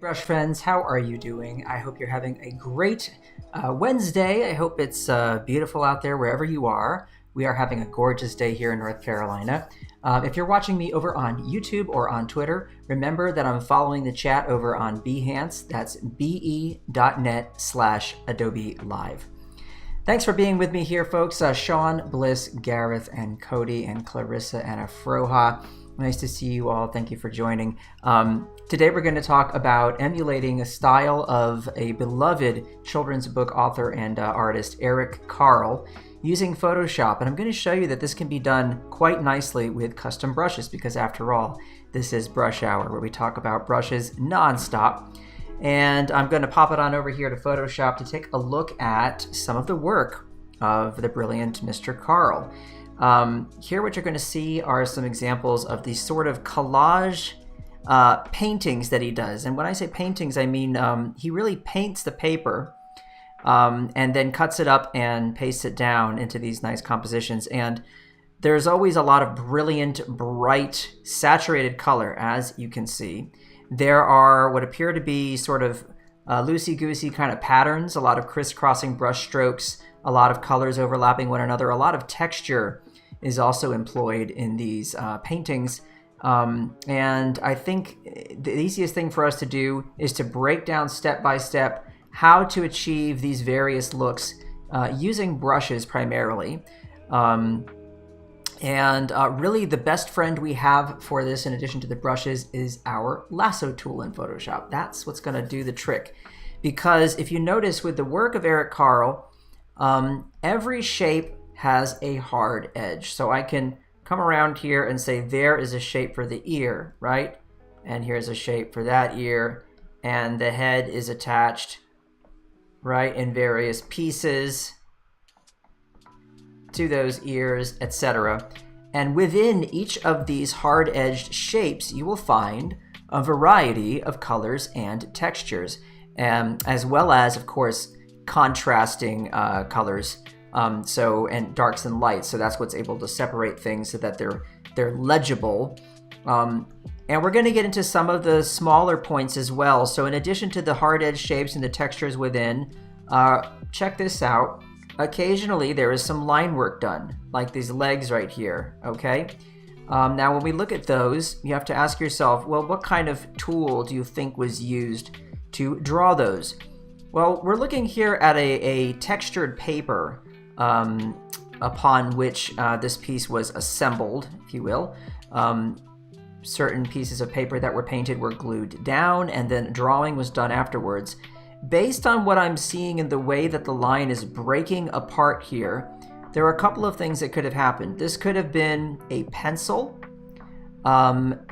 Brush friends, how are you doing? I hope you're having a great Wednesday. I hope it's beautiful out there wherever you are. We are having a gorgeous day here in North Carolina. If you're watching me over on YouTube or on Twitter, remember that I'm following the chat over on Behance. That's be.net/Adobe Live. Thanks for being with me here, folks. Sean, Bliss, Gareth, and Cody, and Clarissa, and Afroha. Nice to see you all. Thank you for joining. Today we're going to talk about emulating a style of a beloved children's book author and artist, Eric Carle, using Photoshop. And I'm going to show you that this can be done quite nicely with custom brushes because, after all, this is Brush Hour, where we talk about brushes nonstop. And I'm going to pop it on over here to Photoshop to take a look at some of the work of the brilliant Mr. Carle. Here what you're going to see are some examples of the sort of collage paintings that he does. And when I say paintings, I mean he really paints the paper and then cuts it up and pastes it down into these nice compositions. And there's always a lot of brilliant, bright, saturated color, as you can see. There are what appear to be sort of loosey-goosey kind of patterns, a lot of crisscrossing brush strokes, a lot of colors overlapping one another, a lot of texture is also employed in these paintings. And I think the easiest thing for us to do is to break down step by step how to achieve these various looks using brushes primarily. Really the best friend we have for this, in addition to the brushes, is our lasso tool in Photoshop. That's what's going to do the trick. Because if you notice with the work of Eric Carle, every shape has a hard edge. So I can come around here and say there is a shape for the ear, right? And here's a shape for that ear. And the head is attached, right, in various pieces to those ears, etc. And within each of these hard-edged shapes, you will find a variety of colors and textures, as well as, of course, contrasting colors. And darks and lights, so that's what's able to separate things so that they're legible. And we're going to get into some of the smaller points as well. So in addition to the hard edge shapes and the textures within, check this out. Occasionally there is some line work done, like these legs right here, okay? Now when we look at those, you have to ask yourself, well, what kind of tool do you think was used to draw those? Well, we're looking here at a textured paper upon which this piece was assembled, if you will. Certain pieces of paper that were painted were glued down, and then drawing was done afterwards. Based on what I'm seeing in the way that the line is breaking apart here, there are a couple of things that could have happened. This could have been a pencil.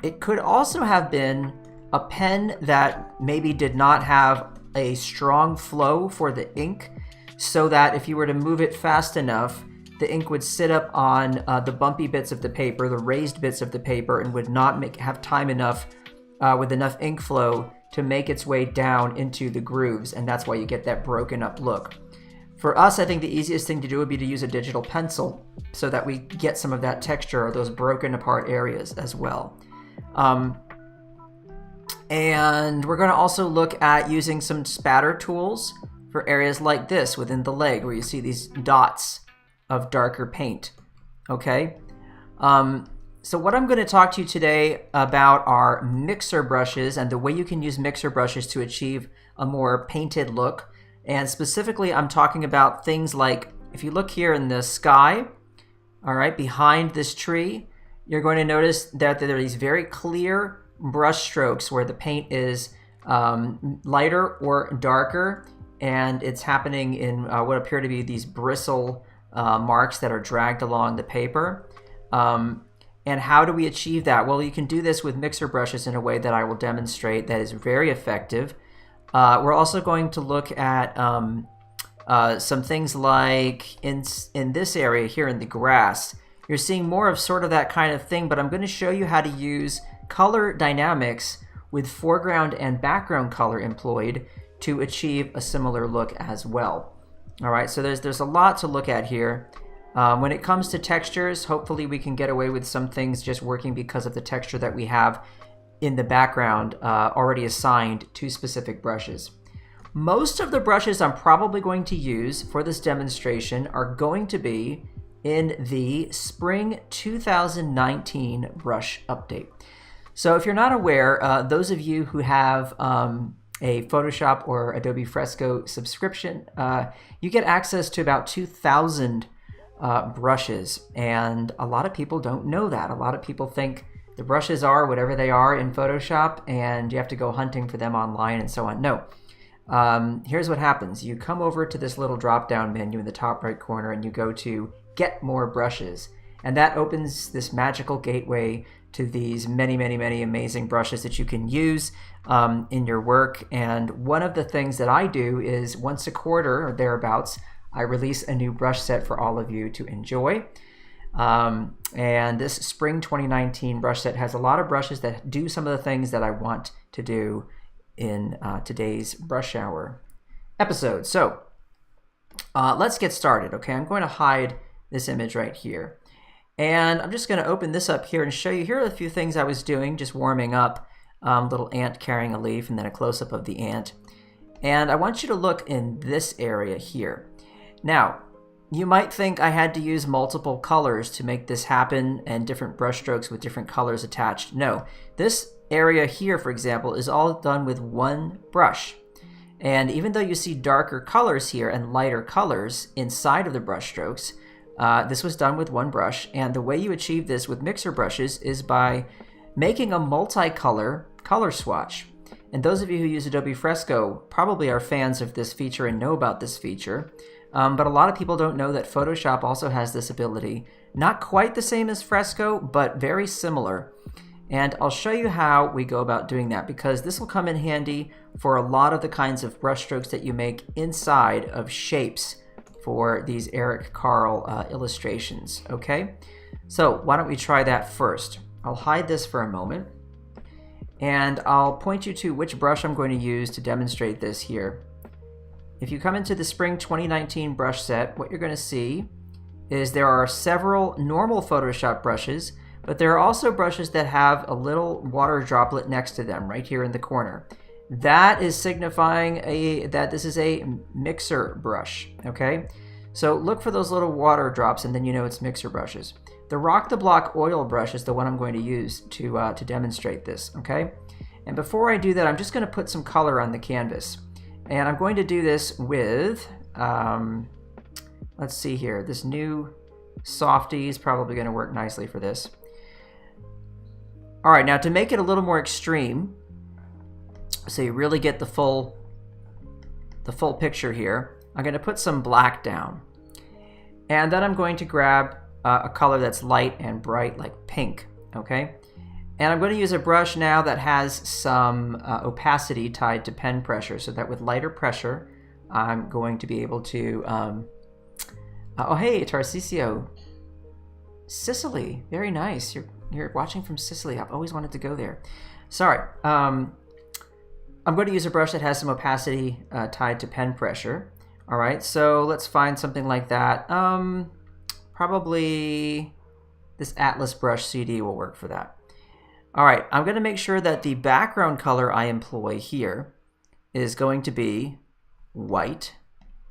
It could also have been a pen that maybe did not have a strong flow for the ink, so that if you were to move it fast enough, the ink would sit up on the bumpy bits of the paper, the raised bits of the paper, and would not have time enough with enough ink flow to make its way down into the grooves, and that's why you get that broken up look. For us, I think the easiest thing to do would be to use a digital pencil so that we get some of that texture or those broken apart areas as well. And we're going to also look at using some spatter tools for areas like this within the leg where you see these dots of darker paint, okay? So what I'm going to talk to you today about are mixer brushes and the way you can use mixer brushes to achieve a more painted look. And specifically, I'm talking about things like, if you look here in the sky, all right, behind this tree, you're going to notice that there are these very clear brush strokes where the paint is lighter or darker, and it's happening in what appear to be these bristle marks that are dragged along the paper. And how do we achieve that? Well, you can do this with mixer brushes in a way that I will demonstrate that is very effective. We're also going to look at some things like in this area here in the grass. You're seeing more of sort of that kind of thing, but I'm going to show you how to use color dynamics with foreground and background color employed to achieve a similar look as well. All right, so there's a lot to look at here. When it comes to textures, hopefully we can get away with some things just working because of the texture that we have. in the background already assigned to specific brushes. Most of the brushes I'm probably going to use for this demonstration are going to be in the Spring 2019 brush update. So if you're not aware, those of you who have a Photoshop or Adobe Fresco subscription, you get access to about 2,000 brushes, and a lot of people don't know that. A lot of people think the brushes are whatever they are in Photoshop and you have to go hunting for them online and so on. No. Here's what happens. You come over to this little drop-down menu in the top right corner and you go to Get More Brushes, and that opens this magical gateway to these many, many, many amazing brushes that you can use in your work. And one of the things that I do is once a quarter or thereabouts, I release a new brush set for all of you to enjoy. And this Spring 2019 brush set has a lot of brushes that do some of the things that I want to do in today's Brush Hour episode. So let's get started, okay? I'm going to hide this image right here. And I'm just going to open this up here and show you. Here are a few things I was doing, just warming up. Little ant carrying a leaf and then a close-up of the ant. And I want you to look in this area here. Now, you might think I had to use multiple colors to make this happen and different brush strokes with different colors attached. No, this area here, for example, is all done with one brush. And even though you see darker colors here and lighter colors inside of the brush strokes, this was done with one brush. And the way you achieve this with mixer brushes is by making a multicolor color swatch. And those of you who use Adobe Fresco probably are fans of this feature and know about this feature. But a lot of people don't know that Photoshop also has this ability. Not quite the same as Fresco, but very similar. And I'll show you how we go about doing that, because this will come in handy for a lot of the kinds of brush strokes that you make inside of shapes for these Eric Carle illustrations, okay? So why don't we try that first? I'll hide this for a moment, and I'll point you to which brush I'm going to use to demonstrate this here. If you come into the Spring 2019 brush set, what you're going to see is there are several normal Photoshop brushes, but there are also brushes that have a little water droplet next to them right here in the corner. That is signifying that this is a mixer brush, okay? So look for those little water drops and then you know it's mixer brushes. The Rock the Block oil brush is the one I'm going to use to demonstrate this, okay? And before I do that, I'm just going to put some color on the canvas. And I'm going to do this with, let's see here, this new Softy is probably going to work nicely for this. All right, now to make it a little more extreme, so you really get the full picture here, I'm going to put some black down. And then I'm going to grab a color that's light and bright, like pink, okay? And I'm going to use a brush now that has some opacity tied to pen pressure, so that with lighter pressure, I'm going to be able to... oh, hey, Tarcisio. Sicily, very nice. You're watching from Sicily. I've always wanted to go there. Sorry. I'm going to use a brush that has some opacity tied to pen pressure. All right, so let's find something like that. Probably this Atlas brush CD will work for that. All right, I'm going to make sure that the background color I employ here is going to be white.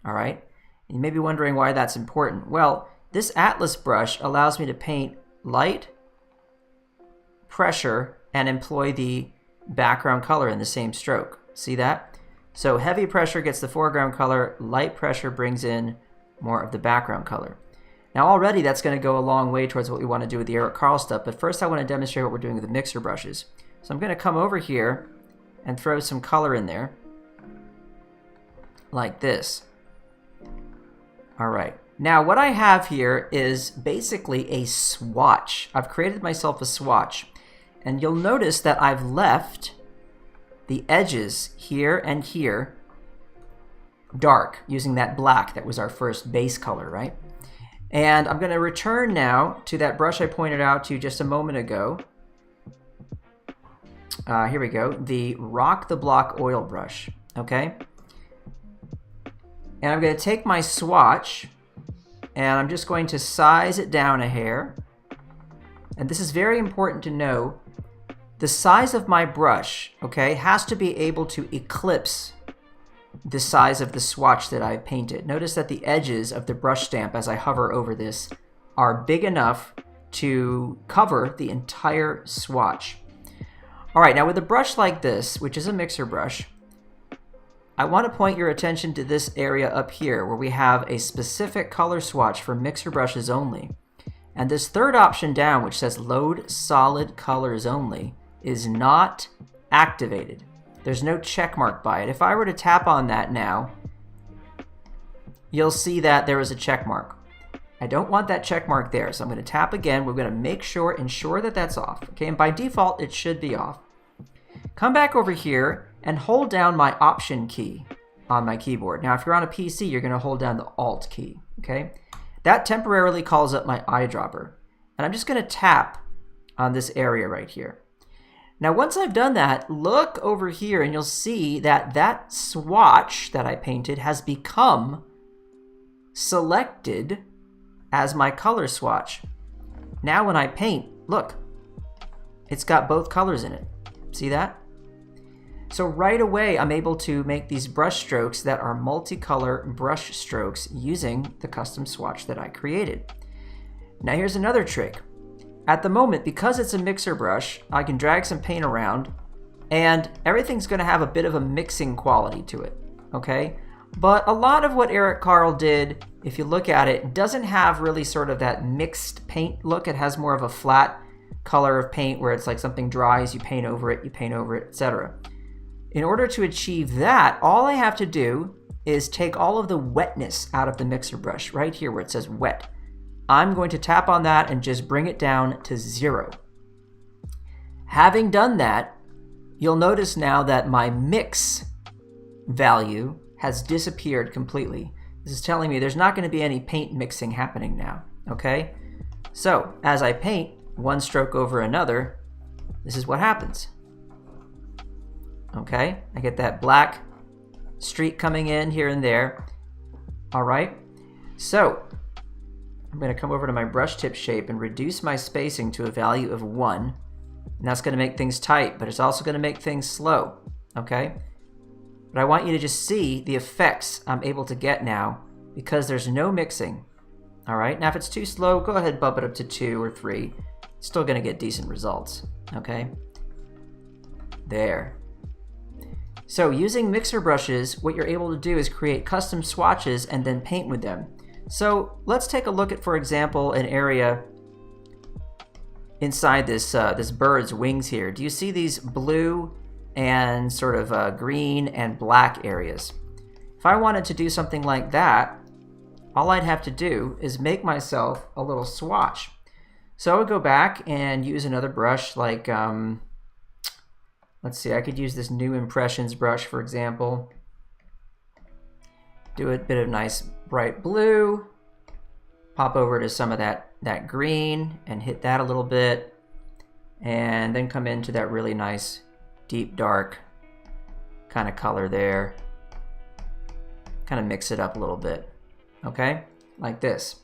All right, you may be wondering why that's important. Well, this Atlas brush allows me to paint light, pressure, and employ the background color in the same stroke. See that? So heavy pressure gets the foreground color, light pressure brings in more of the background color. Now already that's going to go a long way towards what we want to do with the Eric Carle stuff, but first I want to demonstrate what we're doing with the mixer brushes. So I'm going to come over here and throw some color in there, like this. All right. Now what I have here is basically a swatch. I've created myself a swatch, and you'll notice that I've left the edges here and here dark, using that black that was our first base color, right? And I'm going to return now to that brush I pointed out to you just a moment ago. Here we go, the Rock the Block oil brush, okay? And I'm going to take my swatch, and I'm just going to size it down a hair. And this is very important to know. the size of my brush, okay, has to be able to eclipse the size of the swatch that I painted. Notice that the edges of the brush stamp as I hover over this are big enough to cover the entire swatch. All right, now with a brush like this, which is a mixer brush, I want to point your attention to this area up here where we have a specific color swatch for mixer brushes only. And this third option down, which says load solid colors only, is not activated. There's no check mark by it. If I were to tap on that now, you'll see that there is a check mark. I don't want that check mark there, so I'm going to tap again. We're going to make sure, ensure that that's off. Okay, and by default, it should be off. Come back over here and hold down my Option key on my keyboard. Now, if you're on a PC, you're going to hold down the Alt key. Okay, that temporarily calls up my eyedropper, and I'm just going to tap on this area right here. Now, once I've done that, look over here and you'll see that that swatch that I painted has become selected as my color swatch. Now when I paint, look, it's got both colors in it. See that? So right away, I'm able to make these brush strokes that are multicolor brush strokes using the custom swatch that I created. Now here's another trick. At the moment, because it's a mixer brush, I can drag some paint around and everything's going to have a bit of a mixing quality to it, okay? But a lot of what Eric Carle did, if you look at it, doesn't have really sort of that mixed paint look. It has more of a flat color of paint where it's like something dries, you paint over it, etc. In order to achieve that, all I have to do is take all of the wetness out of the mixer brush right here where it says wet. I'm going to tap on that and just bring it down to 0. Having done that, you'll notice now that my mix value has disappeared completely. This is telling me there's not going to be any paint mixing happening now, okay? So as I paint one stroke over another, this is what happens. Okay, I get that black streak coming in here and there. All right, so I'm going to come over to my brush tip shape and reduce my spacing to a value of 1. And that's going to make things tight, but it's also going to make things slow, okay? But I want you to just see the effects I'm able to get now because there's no mixing. All right, now if it's too slow, go ahead and bump it up to 2 or 3. Still going to get decent results, okay? There. So using mixer brushes, what you're able to do is create custom swatches and then paint with them. So let's take a look at, for example, an area inside this this bird's wings here. Do you see these blue and sort of green and black areas? If I wanted to do something like that, all I'd have to do is make myself a little swatch. So I would go back and use another brush like, let's see, I could use this New Impressions brush, for example. Do a bit of nice bright blue, pop over to some of that green and hit that a little bit, and then come into that really nice deep dark kind of color there. Kind of mix it up a little bit, okay, like this.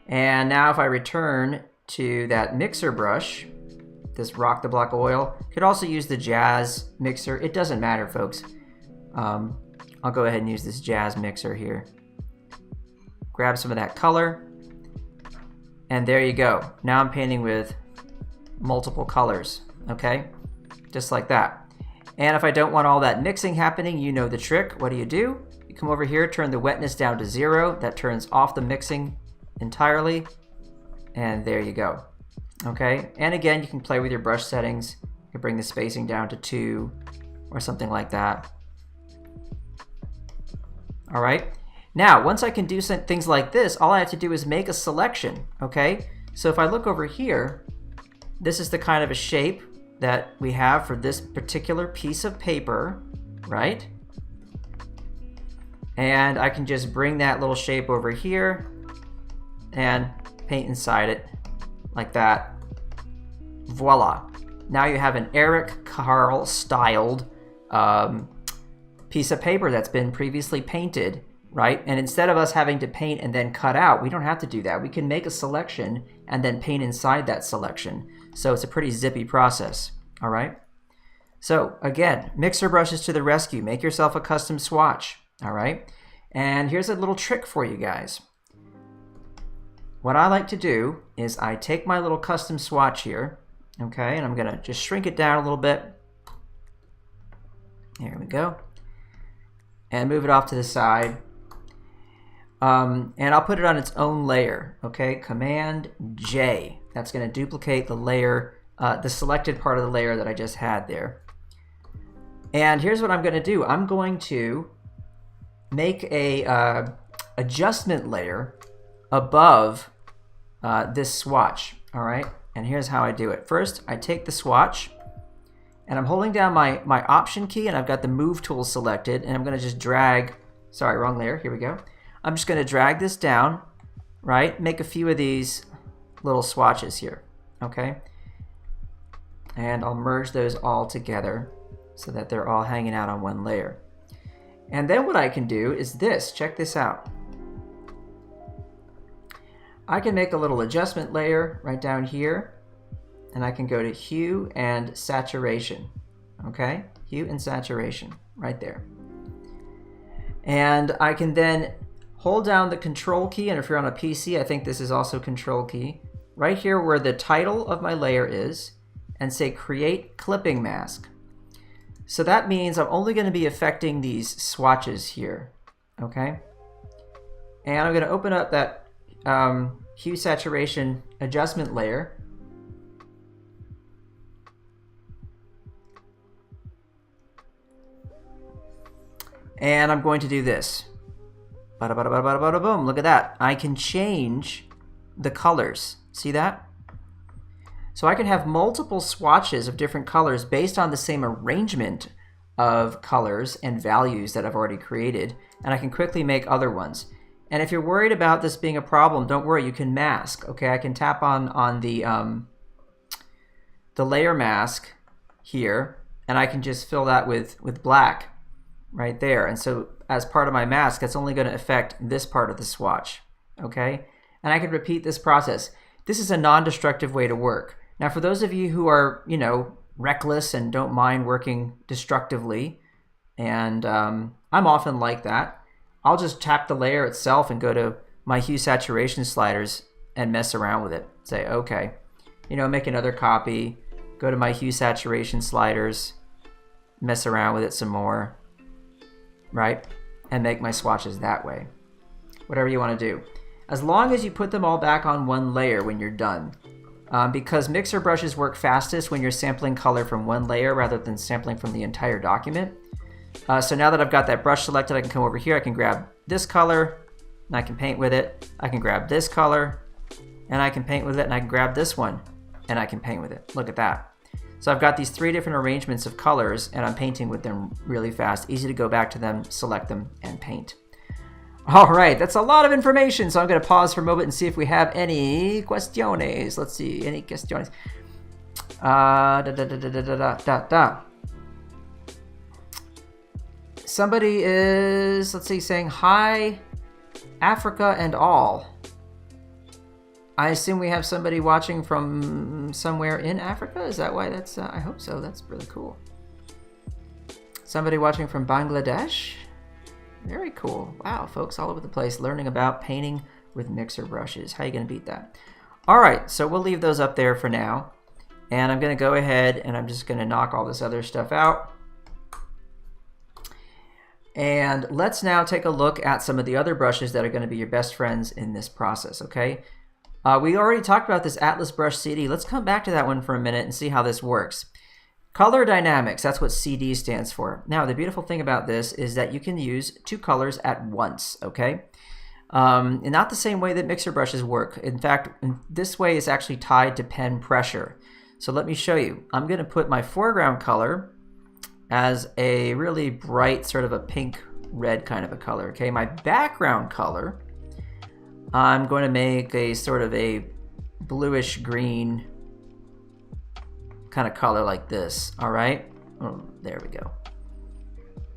And now if I return to that mixer brush, this Rock the Block oil, could also use the Jazz mixer. It doesn't matter, folks. I'll go ahead and use this Jazz mixer here. Grab some of that color, and there you go. Now I'm painting with multiple colors, okay? Just like that. And if I don't want all that mixing happening, you know the trick. What do? You come over here, turn the wetness down to 0. That turns off the mixing entirely, and there you go. Okay, and again, you can play with your brush settings. You can bring the spacing down to 2 or something like that. All right, now once I can do some things like this, all I have to do is make a selection, okay? So if I look over here, this is the kind of a shape that we have for this particular piece of paper, right? And I can just bring that little shape over here and paint inside it like that. Voila. Now you have an Eric Carle styled piece of paper that's been previously painted, right? And instead of us having to paint and then cut out, we don't have to do that. We can make a selection and then paint inside that selection. So it's a pretty zippy process. all right? So again, mixer brushes to the rescue. Make yourself a custom swatch, all right? And here's a little trick for you guys. What I like to do is I take my little custom swatch here, okay, and I'm gonna just shrink it down a little bit. Here we go. And move it off to the side. And I'll put it on its own layer, okay? Command J. That's gonna duplicate the layer, the selected part of the layer that I just had there. And here's what I'm gonna do. I'm going to make a adjustment layer above this swatch, all right? And here's how I do it. First, I take the swatch, and I'm holding down my Option key, and I've got the Move tool selected, and I'm gonna just drag, sorry, wrong layer, here we go. I'm just gonna drag this down, right? Make a few of these little swatches here, okay? And I'll merge those all together so that they're all hanging out on one layer. And then what I can do is this, check this out. I can make a little adjustment layer right down here, and I can go to Hue and Saturation, okay? Hue and Saturation, right there. And I can then hold down the Control key, and if you're on a PC, I think this is also Control key, right here where the title of my layer is, and say Create Clipping Mask. So that means I'm only going to be affecting these swatches here, okay? And I'm going to open up that Hue Saturation adjustment layer. And I'm going to do this. Bada bada bada bada bada boom. Look at that. I can change the colors. See that? So I can have multiple swatches of different colors based on the same arrangement of colors and values that I've already created, and I can quickly make other ones. And if you're worried about this being a problem, don't worry, you can mask. Okay, I can tap on the layer mask here, and I can just fill that with black right there. And so as part of my mask, that's only going to affect this part of the swatch. Okay, and I can repeat this process. This is a non-destructive way to work. Now, for those of you who are, you know, reckless and don't mind working destructively, and I'm often like that, I'll just tap the layer itself and go to my hue saturation sliders and mess around with it. Say, okay, you know, make another copy, go to my hue saturation sliders, mess around with it some more, right? And make my swatches that way. Whatever you want to do. As long as you put them all back on one layer when you're done. Because mixer brushes work fastest when you're sampling color from one layer rather than sampling from the entire document. So now that I've got that brush selected, I can come over here, I can grab this color, and I can paint with it. I can grab this color, and I can paint with it, and I can grab this one, and I can paint with it. Look at that. So I've got these 3 different arrangements of colors, and I'm painting with them really fast. Easy to go back to them, select them, and paint. All right, that's a lot of information, so I'm going to pause for a moment and see if we have any questiones. Let's see, any questiones. Somebody is, let's see, saying, hi, Africa and all. I assume we have somebody watching from somewhere in Africa? Is that why that's, I hope so, that's really cool. Somebody watching from Bangladesh? Very cool. Wow, folks all over the place learning about painting with mixer brushes. How are you going to beat that? All right, so we'll leave those up there for now. And I'm going to go ahead and I'm just going to knock all this other stuff out. And let's now take a look at some of the other brushes that are going to be your best friends in this process, okay? We already talked about this Atlas Brush CD. Let's come back to that one for a minute and see how this works. Color dynamics, that's what CD stands for. Now, the beautiful thing about this is that you can use 2 colors at once, okay? And not the same way that mixer brushes work. In fact, this way is actually tied to pen pressure. So let me show you. I'm going to put my foreground color as a really bright, sort of a pink-red kind of a color, okay? My background color, I'm going to make a sort of a bluish-green kind of color like this, all right? Oh, there we go.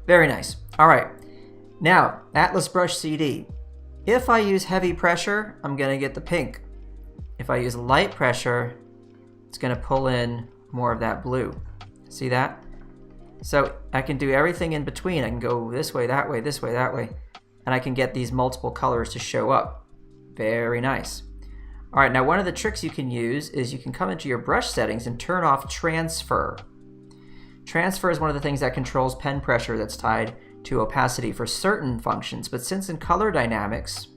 Very nice. All right. Now, Atlas Brush CD. If I use heavy pressure, I'm going to get the pink. If I use light pressure, it's going to pull in more of that blue. See that? So I can do everything in between. I can go this way, that way, this way, that way, and I can get these multiple colors to show up. Very nice. All right, now one of the tricks you can use is you can come into your brush settings and turn off transfer. Transfer is one of the things that controls pen pressure that's tied to opacity for certain functions, but since in color dynamics,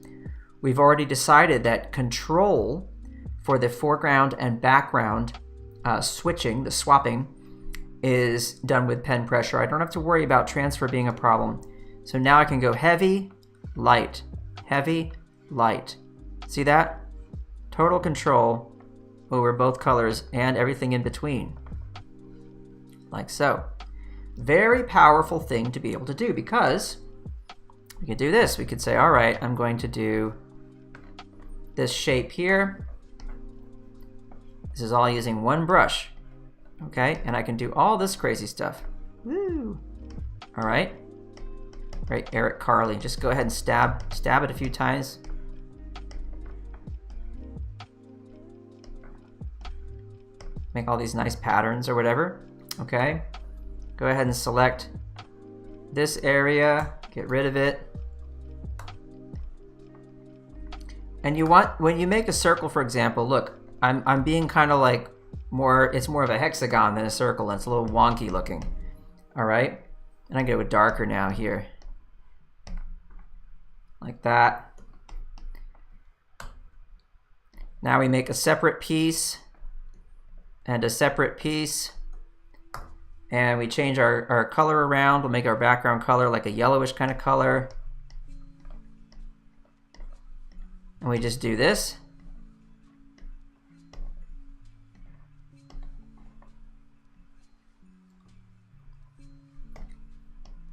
we've already decided that control for the foreground and background switching, the swapping, is done with pen pressure. I don't have to worry about transfer being a problem. So now I can go heavy, light, heavy, light. See that? Total control over both colors and everything in between. Like so. Very powerful thing to be able to do, because we could do this. We could say, all right, I'm going to do this shape here. This is all using one brush. Okay, and I can do all this crazy stuff. Woo! All right. Right, Eric Carle. Just go ahead and stab it a few times. Make all these nice patterns or whatever. Okay. Go ahead and select this area, get rid of it. And you want, when you make a circle, for example, look, I'm being kind of like it's more of a hexagon than a circle, and it's a little wonky looking. All right, and I go darker now here, like that. Now we make a separate piece and a separate piece, and we change our color around. We'll make our background color like a yellowish kind of color, and we just do this.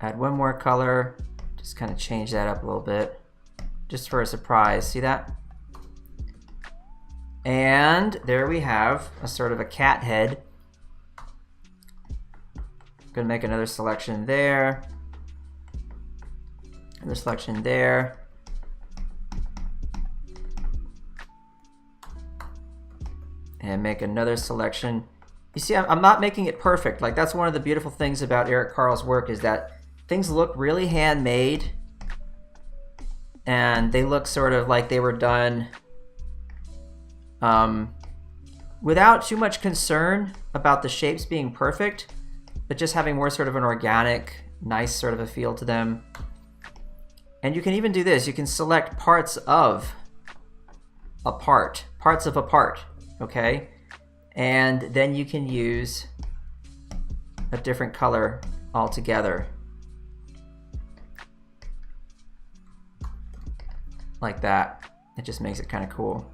Add one more color, just kind of change that up a little bit, just for a surprise. See that? And there we have a sort of a cat head. I'm gonna make another selection there, another selection there. And make another selection. You see, I'm not making it perfect. Like, that's one of the beautiful things about Eric Carle's work, is that things look really handmade, and they look sort of like they were done without too much concern about the shapes being perfect, but just having more sort of an organic, nice sort of a feel to them. And you can even do this. You can select parts of a part, okay? And then you can use a different color altogether. Like that. It just makes it kind of cool.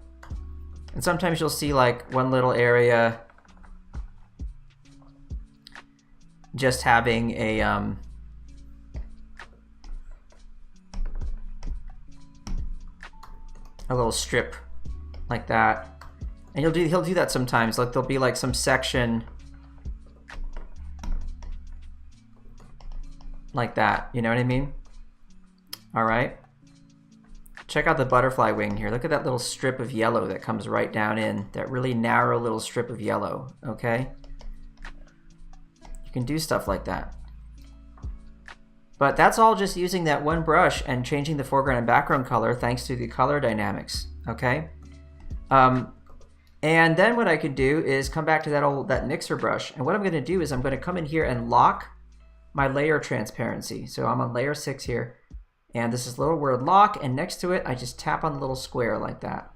And sometimes you'll see like one little area just having a little strip like that. And he'll do that sometimes. Like there'll be like some section like that. You know what I mean? All right. Check out the butterfly wing here. Look at that little strip of yellow that comes right down in. That really narrow little strip of yellow, okay? You can do stuff like that. But that's all just using that one brush and changing the foreground and background color thanks to the color dynamics, okay? And then what I could do is come back to that mixer brush. And what I'm gonna do is I'm gonna come in here and lock my layer transparency. So I'm on layer 6 here. And this is the little word lock, and next to it, I just tap on the little square like that.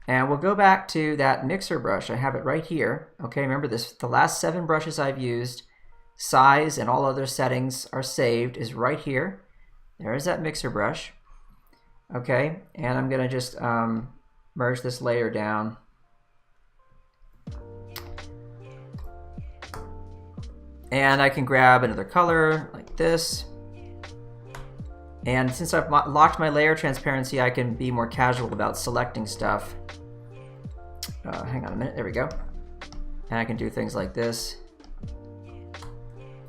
And we'll go back to that mixer brush. I have it right here. Okay, remember this, the last 7 brushes I've used, size and all other settings are saved, is right here. There's that mixer brush. Okay, and I'm gonna just merge this layer down. And I can grab another color like this. And since I've locked my layer transparency, I can be more casual about selecting stuff. Hang on a minute, there we go. And I can do things like this.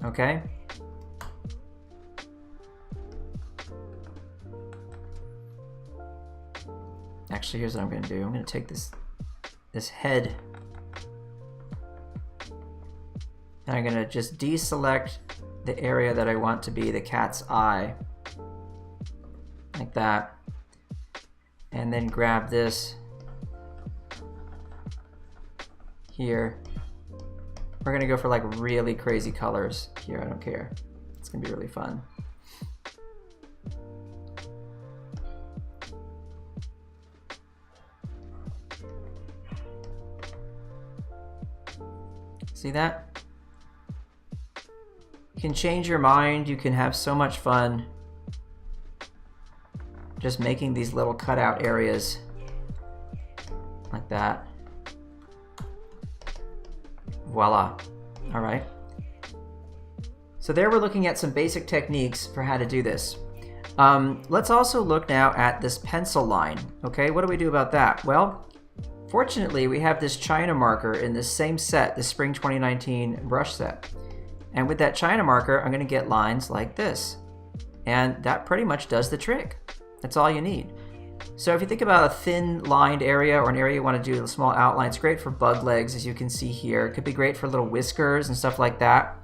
Okay. Actually, here's what I'm gonna do. I'm gonna take this head And I'm gonna just deselect the area that I want to be the cat's eye, like that. And then grab this here. We're gonna go for like really crazy colors here, I don't care. It's gonna be really fun. See that? You can change your mind, you can have so much fun just making these little cutout areas like that. Voila. All right. So there we're looking at some basic techniques for how to do this. Let's also look now at this pencil line. Okay, what do we do about that? Well, fortunately, we have this China marker in this same set, the Spring 2019 brush set. And with that China marker, I'm going to get lines like this. And that pretty much does the trick. That's all you need. So if you think about a thin lined area or an area you want to do a small outline, it's great for bug legs, as you can see here. It could be great for little whiskers and stuff like that.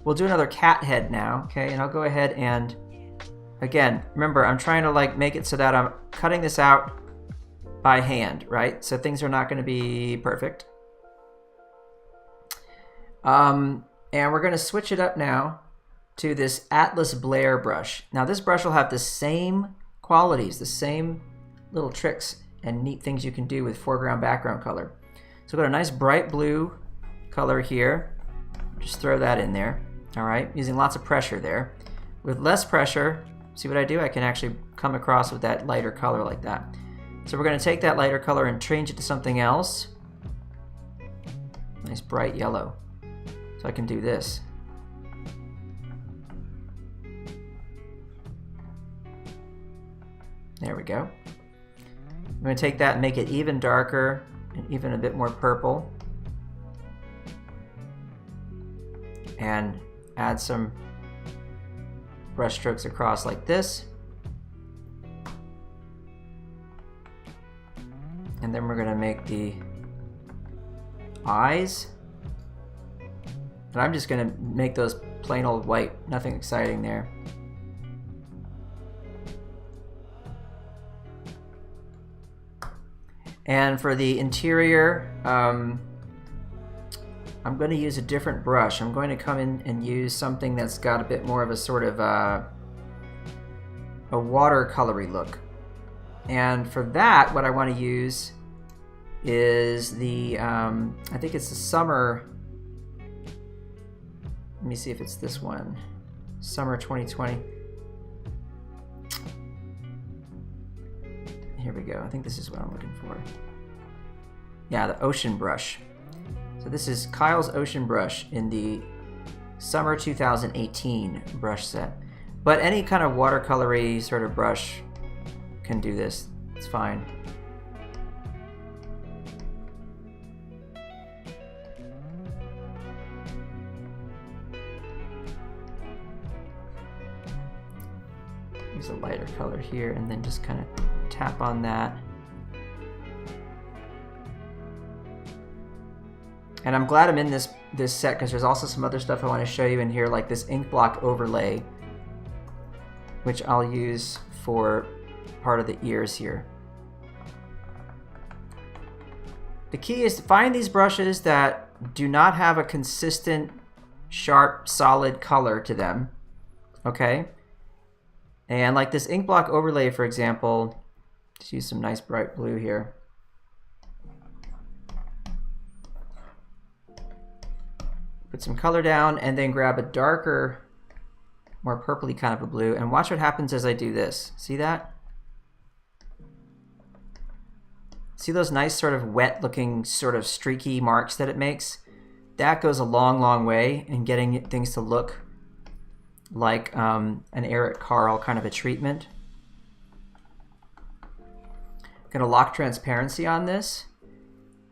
We'll do another cat head now, okay? And I'll go ahead and, again, remember, I'm trying to like make it so that I'm cutting this out by hand, right? So things are not going to be perfect. And we're going to switch it up now to this Atlas Blair brush. Now this brush will have the same qualities, the same little tricks and neat things you can do with foreground background color. So I've got a nice bright blue color here. Just throw that in there. All right, using lots of pressure there. With less pressure, see what I do? I can actually come across with that lighter color like that. So we're going to take that lighter color and change it to something else. Nice bright yellow. So I can do this. There we go. I'm going to take that and make it even darker and even a bit more purple. And add some brush strokes across like this. And then we're going to make the eyes. And I'm just going to make those plain old white, nothing exciting there. And for the interior, I'm going to use a different brush. I'm going to come in and use something that's got a bit more of a sort of a watercolory look. And for that, what I want to use is the, I think it's the Summer, let me see if it's this one, Summer 2020. Here we go. I think this is what I'm looking for. Yeah, the Ocean brush. So this is Kyle's Ocean brush in the Summer 2018 brush set. But any kind of watercolory sort of brush can do this. It's fine. Use a lighter color here and then just kind of tap on that. And I'm glad I'm in this set because there's also some other stuff I want to show you in here, like this ink block overlay, which I'll use for part of the ears here. The key is to find these brushes that do not have a consistent, sharp, solid color to them, okay? And like this ink block overlay, for example, just use some nice bright blue here. Put some color down and then grab a darker, more purpley kind of a blue, and watch what happens as I do this. See that? See those nice sort of wet looking sort of streaky marks that it makes? That goes a long, long way in getting things to look like an Eric Carle kind of a treatment. I'm going to lock transparency on this,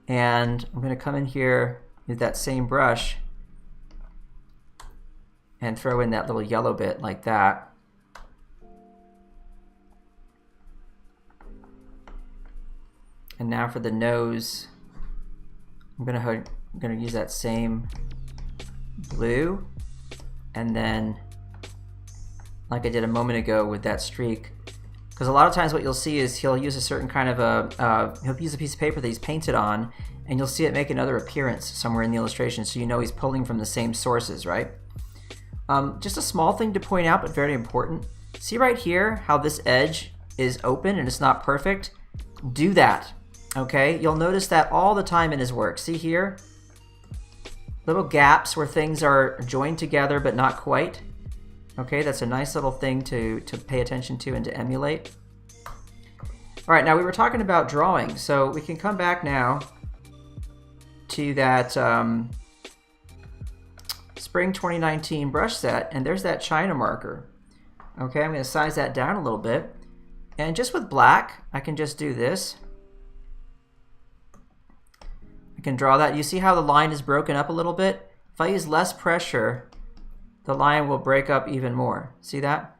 and I'm going to come in here with that same brush and throw in that little yellow bit like that. And now for the nose, I'm going to use that same blue, and then like I did a moment ago with that streak. Because a lot of times what you'll see is he'll use a certain kind of he'll use a piece of paper that he's painted on, and you'll see it make another appearance somewhere in the illustration, so you know he's pulling from the same sources, right? Just a small thing to point out, but very important. See right here how this edge is open and it's not perfect? Do that, okay? You'll notice that all the time in his work. See here? Little gaps where things are joined together but not quite. Okay, that's a nice little thing to pay attention to and to emulate. All right, now we were talking about drawing, so we can come back now to that Spring 2019 brush set, and there's that China marker. Okay, I'm going to size that down a little bit, and just with black, I can just do this. I can draw that. You see how the line is broken up a little bit? If I use less pressure, the line will break up even more. See that?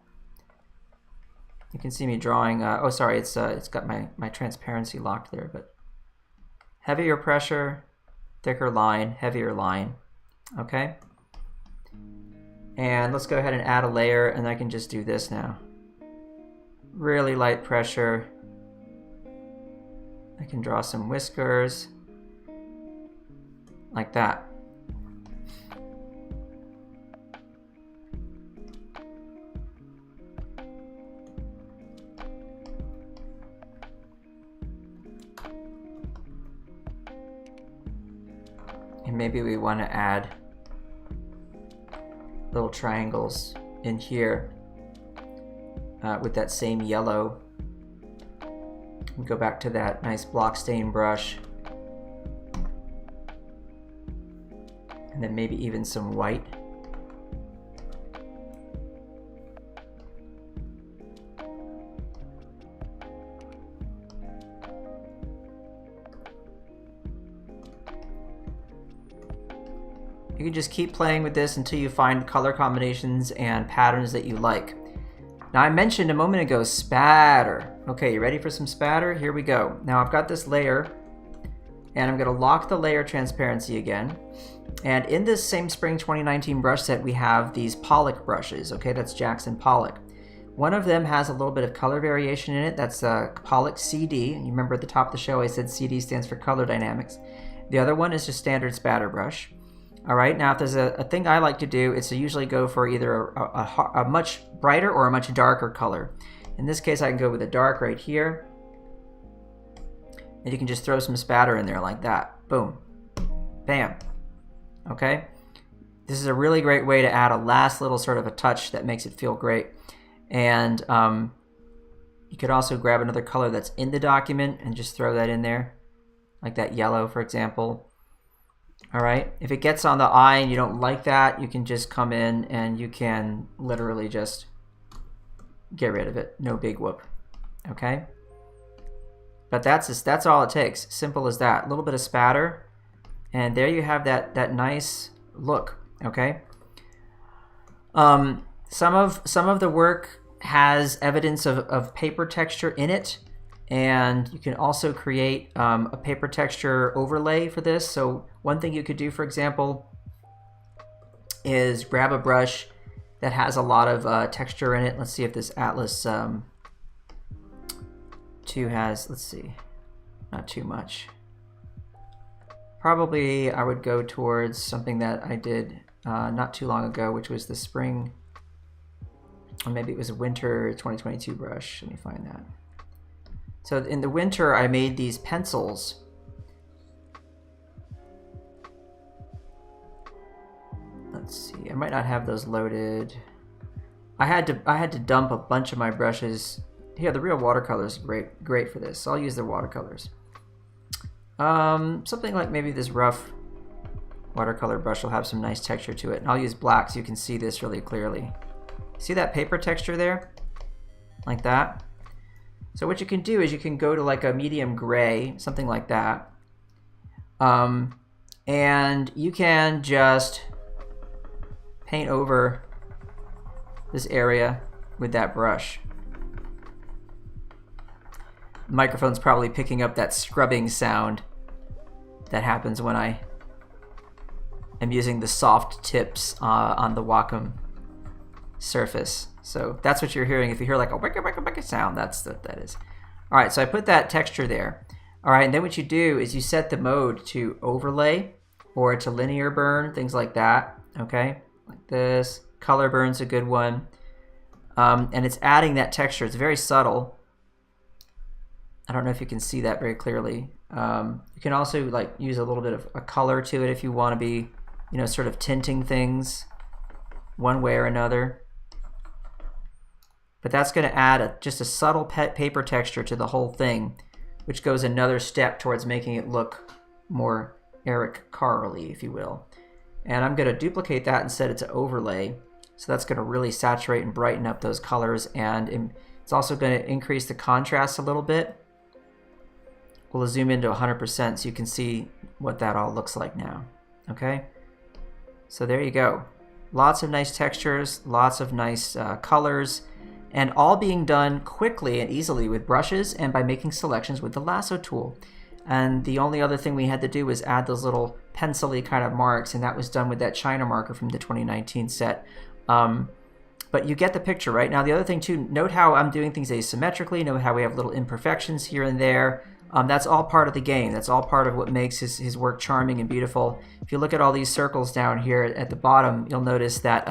You can see me drawing, oh sorry, it's got my transparency locked there, but heavier pressure, thicker line, heavier line, okay? And let's go ahead and add a layer, and I can just do this now. Really light pressure. I can draw some whiskers, like that. And maybe we want to add little triangles in here with that same yellow. And go back to that nice block stain brush. And then maybe even some white. You can just keep playing with this until you find color combinations and patterns that you like. Now I mentioned a moment ago spatter. Okay, you ready for some spatter? Here we go. Now I've got this layer, and I'm going to lock the layer transparency again. And in this same Spring 2019 brush set, we have these Pollock brushes. Okay, that's Jackson Pollock. One of them has a little bit of color variation in it. That's Pollock CD. You remember at the top of the show I said CD stands for color dynamics. The other one is just standard spatter brush. All right, now if there's a thing I like to do, is to usually go for either a much brighter or a much darker color. In this case, I can go with a dark right here. And you can just throw some spatter in there like that. Boom. Bam. Okay? This is a really great way to add a last little sort of a touch that makes it feel great. And you could also grab another color that's in the document and just throw that in there. Like that yellow, for example. All right, if it gets on the eye and you don't like that, you can just come in and you can literally just get rid of it. No big whoop, okay? But that's all it takes. Simple as that. A little bit of spatter, and there you have that nice look, okay? Some of the work has evidence of paper texture in it. And you can also create a paper texture overlay for this. So one thing you could do, for example, is grab a brush that has a lot of texture in it. Let's see if this Atlas 2 has, let's see, not too much. Probably I would go towards something that I did not too long ago, which was the spring, or maybe it was a winter 2022 brush. Let me find that. So in the winter, I made these pencils. Let's see, I might not have those loaded. I had to dump a bunch of my brushes. Here, the real watercolors are great for this. So I'll use the watercolors. Something like maybe this rough watercolor brush will have some nice texture to it. And I'll use black so you can see this really clearly. See that paper texture there? Like that. So what you can do is you can go to like a medium gray, something like that. And you can just paint over this area with that brush. The microphone's probably picking up that scrubbing sound that happens when I am using the soft tips on the Wacom surface. So that's what you're hearing. If you hear like a wicka wicka wicka sound, that's what that is. All right, so I put that texture there. All right, and then what you do is you set the mode to overlay or to linear burn, things like that, okay? Like this. Color burn's a good one. And it's adding that texture. It's very subtle. I don't know if you can see that very clearly. You can also like use a little bit of a color to it if you want to be, you know, sort of tinting things one way or another. But that's going to add just a subtle paper texture to the whole thing, which goes another step towards making it look more Eric Carle, if you will. And I'm going to duplicate that and set it to overlay. So that's going to really saturate and brighten up those colors, and it's also going to increase the contrast a little bit. We'll zoom into 100% so you can see what that all looks like now. Okay, so there you go. Lots of nice textures, lots of nice colors, and all being done quickly and easily with brushes and by making selections with the lasso tool. And the only other thing we had to do was add those little pencil-y kind of marks, and that was done with that China marker from the 2019 set. But you get the picture, right? Now the other thing too, note how I'm doing things asymmetrically, note how we have little imperfections here and there. That's all part of the game. That's all part of what makes his work charming and beautiful. If you look at all these circles down here at the bottom, you'll notice that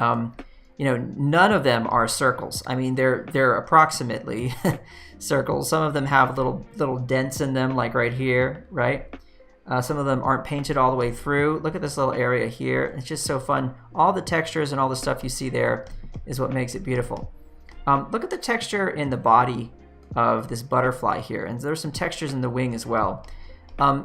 you know, none of them are circles. I mean, they're approximately circles. Some of them have little dents in them, like right here, right? Some of them aren't painted all the way through. Look at this little area here. It's just so fun. All the textures and all the stuff you see there is what makes it beautiful. Look at the texture in the body of this butterfly here, and there's some textures in the wing as well.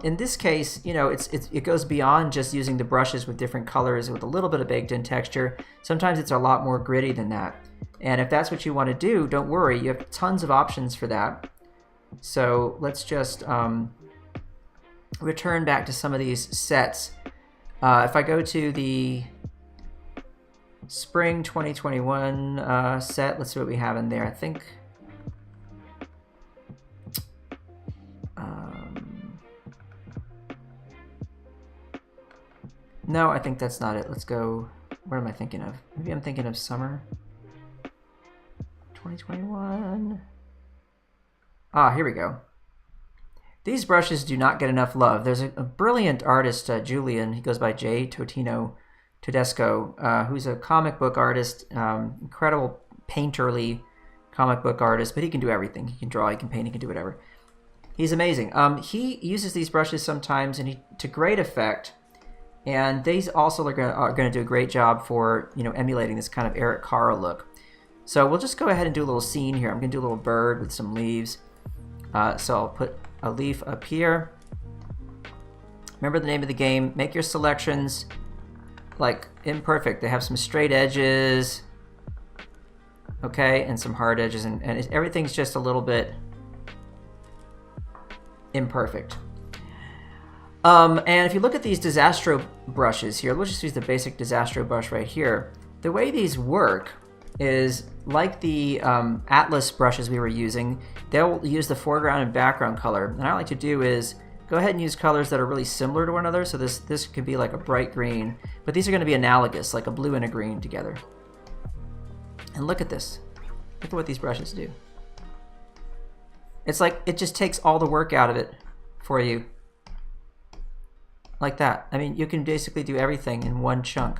In this case, you know, it goes beyond just using the brushes with different colors with a little bit of baked-in texture. Sometimes it's a lot more gritty than that. And if that's what you want to do, don't worry. You have tons of options for that. So let's just return back to some of these sets. If I go to the Spring 2021 set, let's see what we have in there. I think... no, I think that's not it. Let's go, what am I thinking of? Maybe I'm thinking of summer 2021. Ah, here we go. These brushes do not get enough love. There's a brilliant artist, Julian, he goes by J. Totino Tedesco, who's a comic book artist, incredible painterly comic book artist, but he can do everything. He can draw, he can paint, he can do whatever. He's amazing. He uses these brushes sometimes and to great effect. And these also are going to do a great job for, you know, emulating this kind of Eric Carle look. So we'll just go ahead and do a little scene here. I'm going to do a little bird with some leaves. So I'll put a leaf up here. Remember the name of the game. Make your selections like imperfect. They have some straight edges, okay, and some hard edges, and everything's just a little bit imperfect. And if you look at these Disastro brushes here, let's just use the basic Disastro brush right here. The way these work is like the Atlas brushes we were using. They'll use the foreground and background color. And what I like to do is go ahead and use colors that are really similar to one another. So this could be like a bright green, but these are going to be analogous, like a blue and a green together. And look at this. Look at what these brushes do. It's like it just takes all the work out of it for you. Like that. I mean, you can basically do everything in one chunk.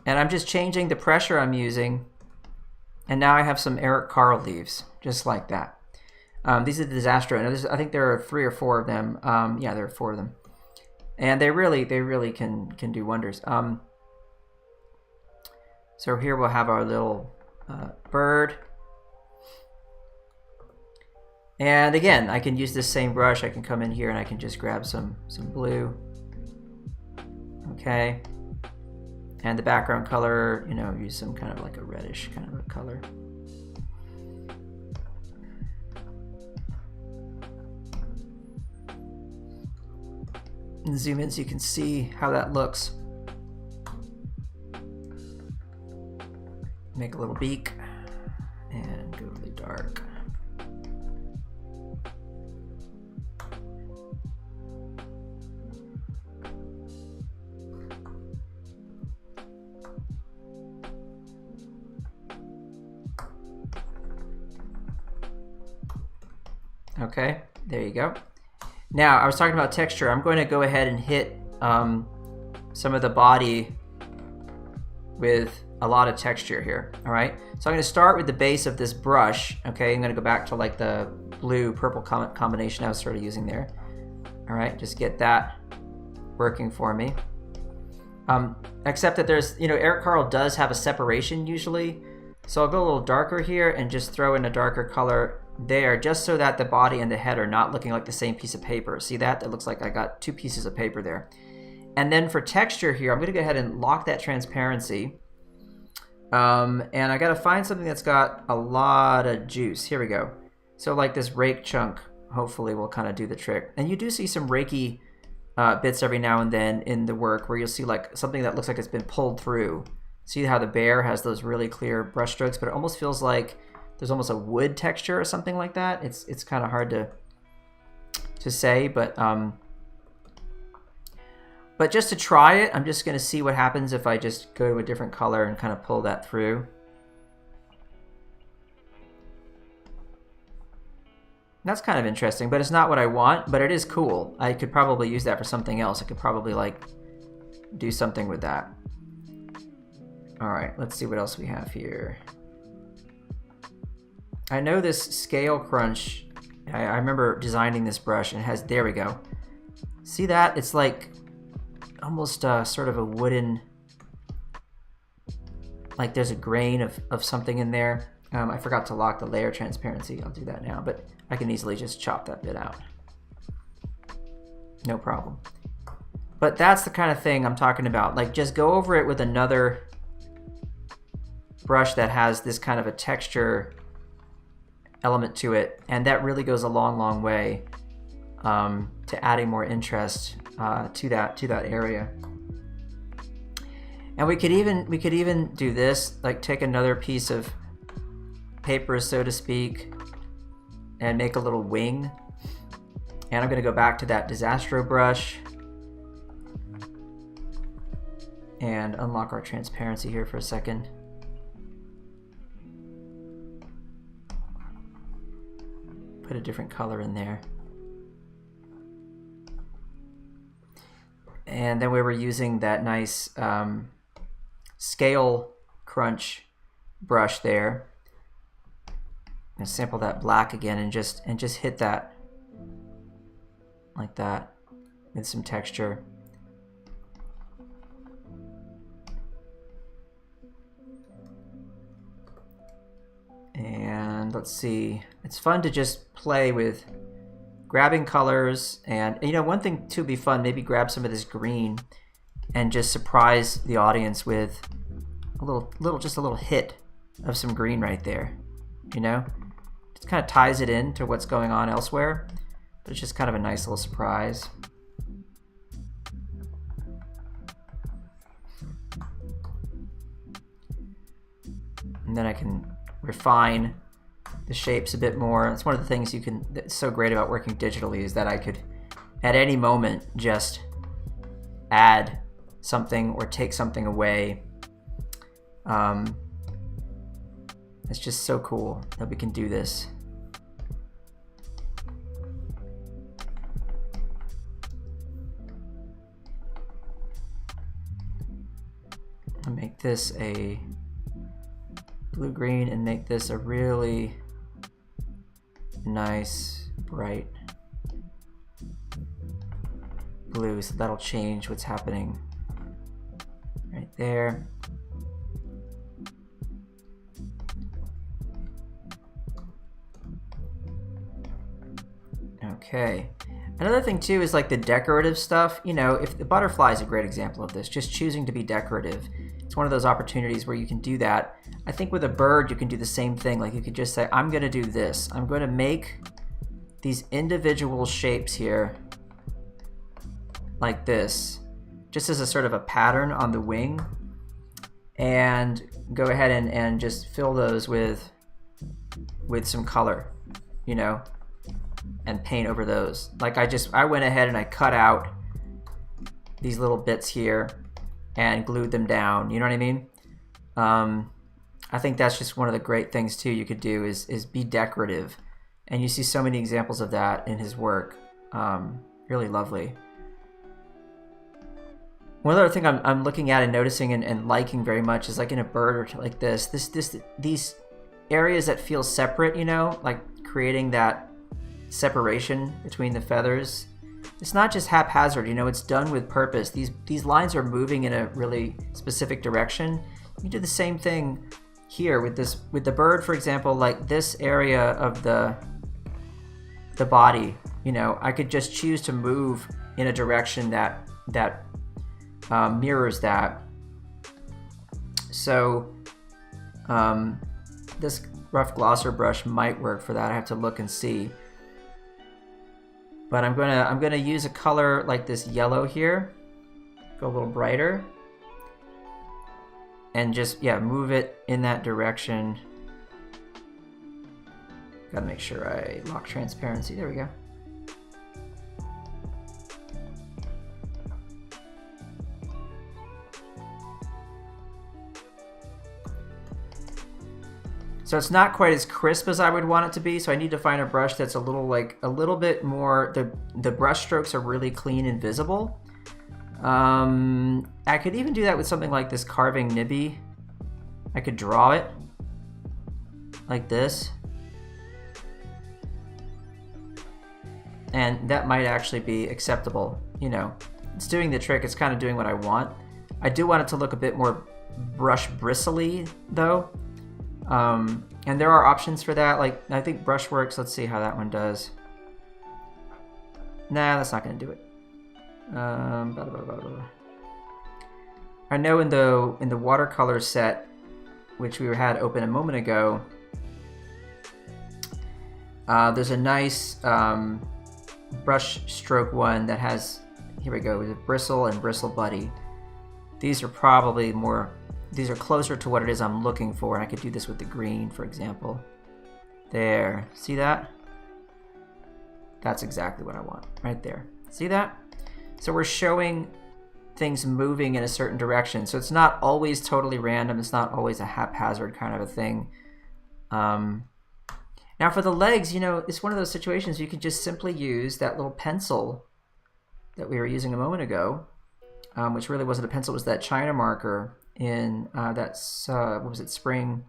And I'm just changing the pressure I'm using, and now I have some Eric Carle leaves, just like that. These are the Disastro, and I think there are 3 or 4 of them. Yeah, there are 4 of them, and they really can do wonders. So here we'll have our little bird. And again, I can use this same brush. I can come in here and I can just grab some blue. Okay. And the background color, you know, use some kind of like a reddish kind of a color. And zoom in so you can see how that looks. Make a little beak and go really dark. Okay, there you go. Now, I was talking about texture. I'm going to go ahead and hit some of the body with a lot of texture here, all right? So I'm going to start with the base of this brush, okay? I'm going to go back to like the blue-purple combination I was sort of using there. All right, just get that working for me. Except that there's, you know, Eric Carle does have a separation usually. So I'll go a little darker here and just throw in a darker color there, just so that the body and the head are not looking like the same piece of paper. See that? That looks like I got two pieces of paper there. And then for texture here, I'm going to go ahead and lock that transparency. And I got to find something that's got a lot of juice. Here we go. So like this rake chunk, hopefully will kind of do the trick. And you do see some rakey bits every now and then in the work where you'll see like something that looks like it's been pulled through. See how the bear has those really clear brush strokes, but it almost feels like there's almost a wood texture or something like that. It's kind of hard to say, but just to try it, I'm just going to see what happens if I just go to a different color and kind of pull that through. That's kind of interesting, but it's not what I want, but it is cool. I could probably use that for something else. I could probably like do something with that. All right, let's see what else we have here. I know this scale crunch, I remember designing this brush and it has, there we go. See that? It's like almost sort of a wooden, like there's a grain of something in there. I forgot to lock the layer transparency. I'll do that now, but I can easily just chop that bit out. No problem. But that's the kind of thing I'm talking about. Like just go over it with another brush that has this kind of a texture element to it, and that really goes a long way to adding more interest to that area. And we could even do this, like take another piece of paper, so to speak, and make a little wing. And I'm going to go back to that Disastro brush and unlock our transparency here for a second. Put a different color in there. And then we were using that nice scale crunch brush there. And sample that black again and just hit that like that with some texture. And let's see, it's fun to just play with grabbing colors, and you know, one thing to be fun, maybe grab some of this green and just surprise the audience with just a little hit of some green right there, you know? It kind of ties it in to what's going on elsewhere, but it's just kind of a nice little surprise. And then I can refine the shapes a bit more. It's one of the things that's so great about working digitally, is that I could at any moment just add something or take something away. It's just so cool that we can do this. I'll make this a blue-green and make this a really nice bright blue, so that'll change what's happening right there. Okay. Another thing too is like the decorative stuff. You know, if the butterfly is a great example of this, just choosing to be decorative. It's one of those opportunities where you can do that. I think with a bird, you can do the same thing. Like you could just say, I'm going to do this. I'm going to make these individual shapes here like this, just as a sort of a pattern on the wing, and go ahead and just fill those with some color, you know, and paint over those. Like I went ahead and I cut out these little bits here and glued them down, you know what I mean? I think that's just one of the great things too you could do is be decorative And you see so many examples of that in his work. Really lovely. One other thing I'm looking at and noticing and liking very much is like in a bird like these areas that feel separate, you know, like creating that separation between the feathers. It's not just haphazard, you know, it's done with purpose. These lines are moving in a really specific direction. You do the same thing here with the bird, for example, like this area of the body, you know, I could just choose to move in a direction that mirrors that. So this rough glosser brush might work for that. I have to look and see. But I'm gonna use a color like this yellow here, go a little brighter, and just move it in that direction. Gotta make sure I lock transparency. There we go. So it's not quite as crisp as I would want it to be, so I need to find a brush that's a little bit more, the brush strokes are really clean and visible. I could even do that with something like this carving nibby. I could draw it like this. And that might actually be acceptable, you know. It's doing the trick, it's kind of doing what I want. I do want it to look a bit more brush bristly though. And there are options for that, like I think Brushworks, let's see how that one does. Nah, that's not gonna do it. I know in the watercolor set, which we had open a moment ago, there's a nice brush stroke one that has, here we go, with bristle and bristle buddy. These are probably more, these are closer to what it is I'm looking for, and I could do this with the green, for example. There, see that? That's exactly what I want, right there. See that? So we're showing things moving in a certain direction. So it's not always totally random, it's not always a haphazard kind of a thing. Now for the legs, you know, it's one of those situations you could just simply use that little pencil that we were using a moment ago, which really wasn't a pencil, it was that China marker in that's what was it, spring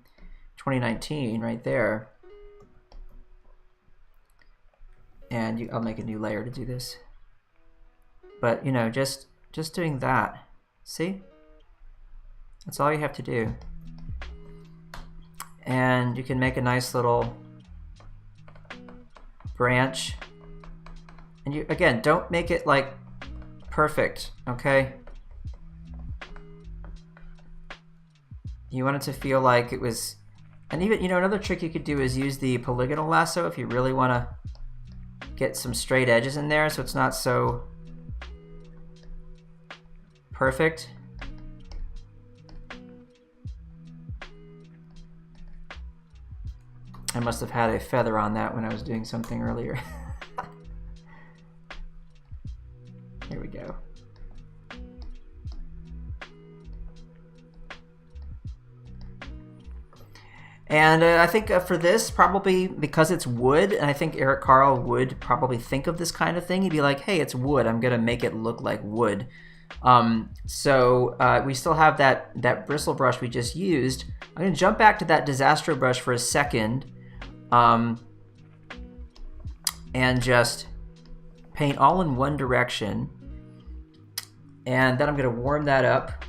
2019, right there. And I'll make a new layer to do this. But you know, just doing that, see? That's all you have to do. And you can make a nice little branch. And you, again, don't make it like perfect, okay? You want it to feel like it was, and even, you know, another trick you could do is use the polygonal lasso if you really want to get some straight edges in there so it's not so perfect. I must have had a feather on that when I was doing something earlier. Here we go. And I think for this, probably because it's wood, and I think Eric Carle would probably think of this kind of thing. He'd be like, hey, it's wood. I'm going to make it look like wood. So we still have that bristle brush we just used. I'm going to jump back to that Disastro brush for a second and just paint all in one direction. And then I'm going to warm that up.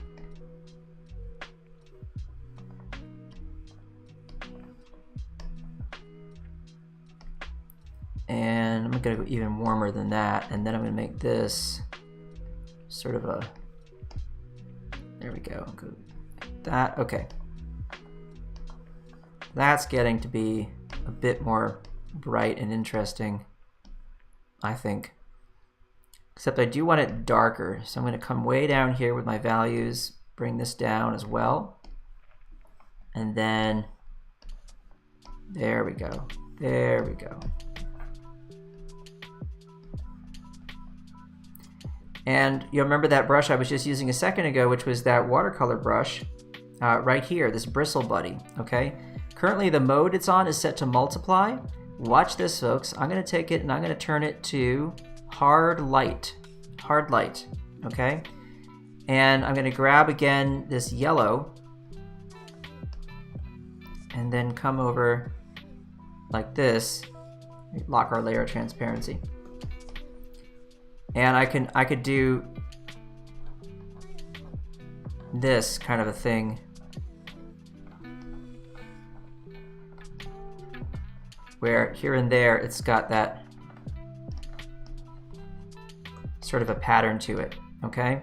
And I'm going to go even warmer than that. And then I'm going to make this sort of a, there we go. That, okay. That's getting to be a bit more bright and interesting, I think. Except I do want it darker. So I'm going to come way down here with my values, bring this down as well. And then, there we go. There we go. And you'll remember that brush I was just using a second ago, which was that watercolor brush right here, this bristle buddy, okay? Currently the mode it's on is set to multiply, watch this, folks. I'm going to take it and I'm going to turn it to hard light, okay? And I'm going to grab again this yellow and then come over like this, lock our layer transparency. And I could do this kind of a thing where here and there it's got that sort of a pattern to it, okay?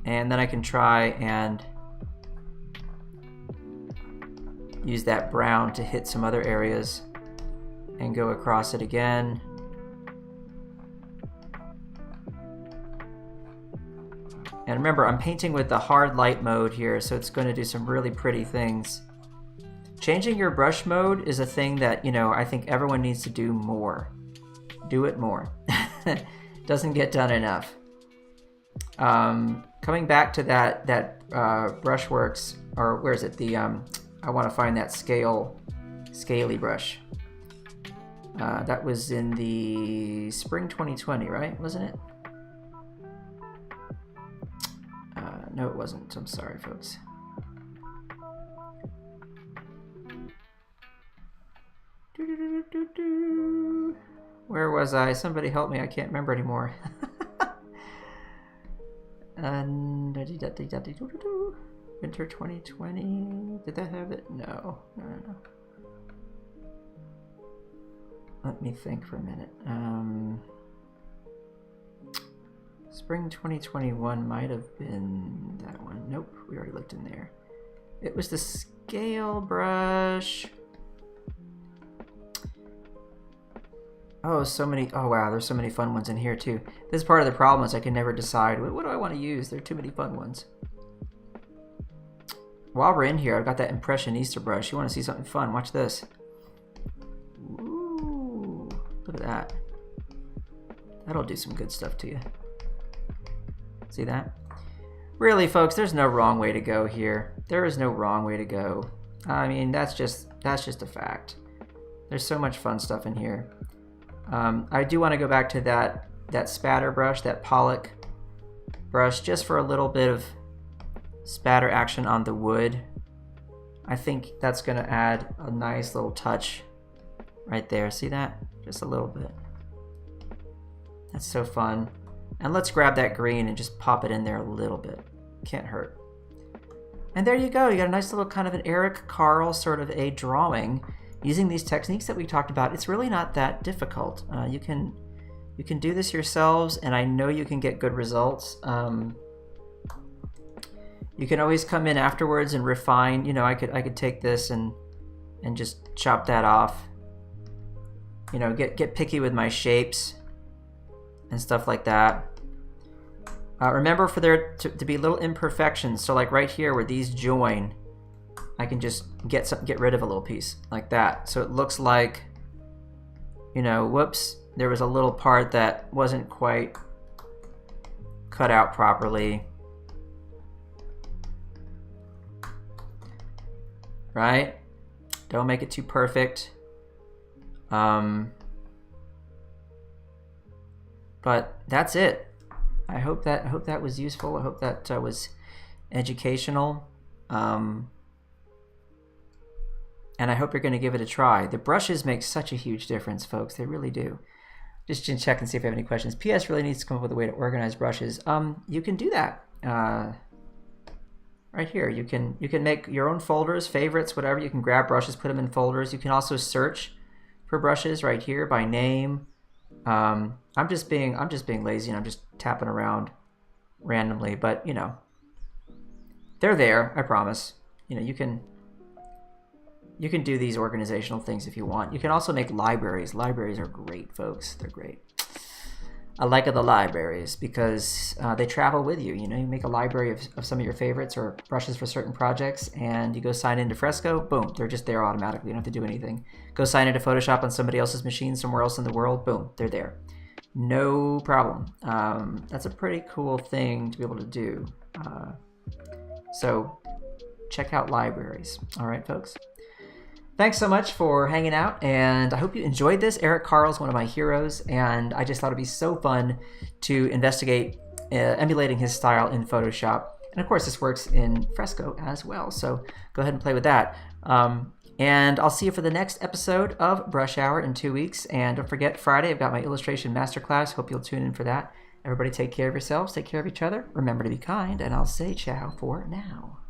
And then I can try and use that brown to hit some other areas and go across it again. And remember, I'm painting with the hard light mode here, so it's going to do some really pretty things. Changing your brush mode is a thing that, you know, I think everyone needs to do more. Do it more. Doesn't get done enough. Coming back to that Brushworks, or where is it? The I want to find that scaly brush. That was in the spring 2020, right? Wasn't it? No, it wasn't. I'm sorry, folks. Where was I? Somebody help me. I can't remember anymore. Winter 2020. Did that have it? No. Let me think for a minute. Spring 2021 might have been that one. Nope, we already looked in there. It was the scale brush. Oh, so many. Oh, wow, there's so many fun ones in here, too. This is part of the problem is I can never decide. What do I want to use? There are too many fun ones. While we're in here, I've got that Impressionista brush. You want to see something fun? Watch this. Ooh, look at that. That'll do some good stuff to you. See that? Really, folks, there's no wrong way to go here. There is no wrong way to go. I mean, that's just a fact. There's so much fun stuff in here. I do want to go back to that spatter brush, that Pollock brush, just for a little bit of spatter action on the wood. I think that's going to add a nice little touch right there. See that? Just a little bit. That's so fun. And let's grab that green and just pop it in there a little bit. Can't hurt. And there you go. You got a nice little kind of an Eric Carle sort of a drawing using these techniques that we talked about. It's really not that difficult. You can do this yourselves, and I know you can get good results. You can always come in afterwards and refine. You know, I could take this and just chop that off. You know, get picky with my shapes and stuff like that. Remember for there to be little imperfections. So like right here where these join, I can just get rid of a little piece like that. So it looks like, you know, whoops, there was a little part that wasn't quite cut out properly. Right? Don't make it too perfect. But that's it. I hope that was useful. I hope that was educational. And I hope you're going to give it a try. The brushes make such a huge difference, folks. They really do. Just check and see if you have any questions. PS really needs to come up with a way to organize brushes. You can do that right here. You can make your own folders, favorites, whatever. You can grab brushes, put them in folders. You can also search for brushes right here by name. I'm just being lazy and I'm just tapping around randomly, but you know, they're there. I promise. You know, you can do these organizational things if you want. You can also make libraries. Libraries are great, folks. They're great. I like the libraries because they travel with you. You know, you make a library of some of your favorites or brushes for certain projects, and you go sign into Fresco, boom, they're just there automatically. You don't have to do anything. Go sign into Photoshop on somebody else's machine somewhere else in the world, boom, they're there. No problem. That's a pretty cool thing to be able to do. So check out libraries. All right, folks. Thanks so much for hanging out, and I hope you enjoyed this. Eric Carle is one of my heroes, and I just thought it'd be so fun to investigate emulating his style in Photoshop. And of course, this works in Fresco as well, so go ahead and play with that. And I'll see you for the next episode of Brush Hour in 2 weeks. And don't forget, Friday, I've got my illustration masterclass. Hope you'll tune in for that. Everybody take care of yourselves, take care of each other. Remember to be kind, and I'll say ciao for now.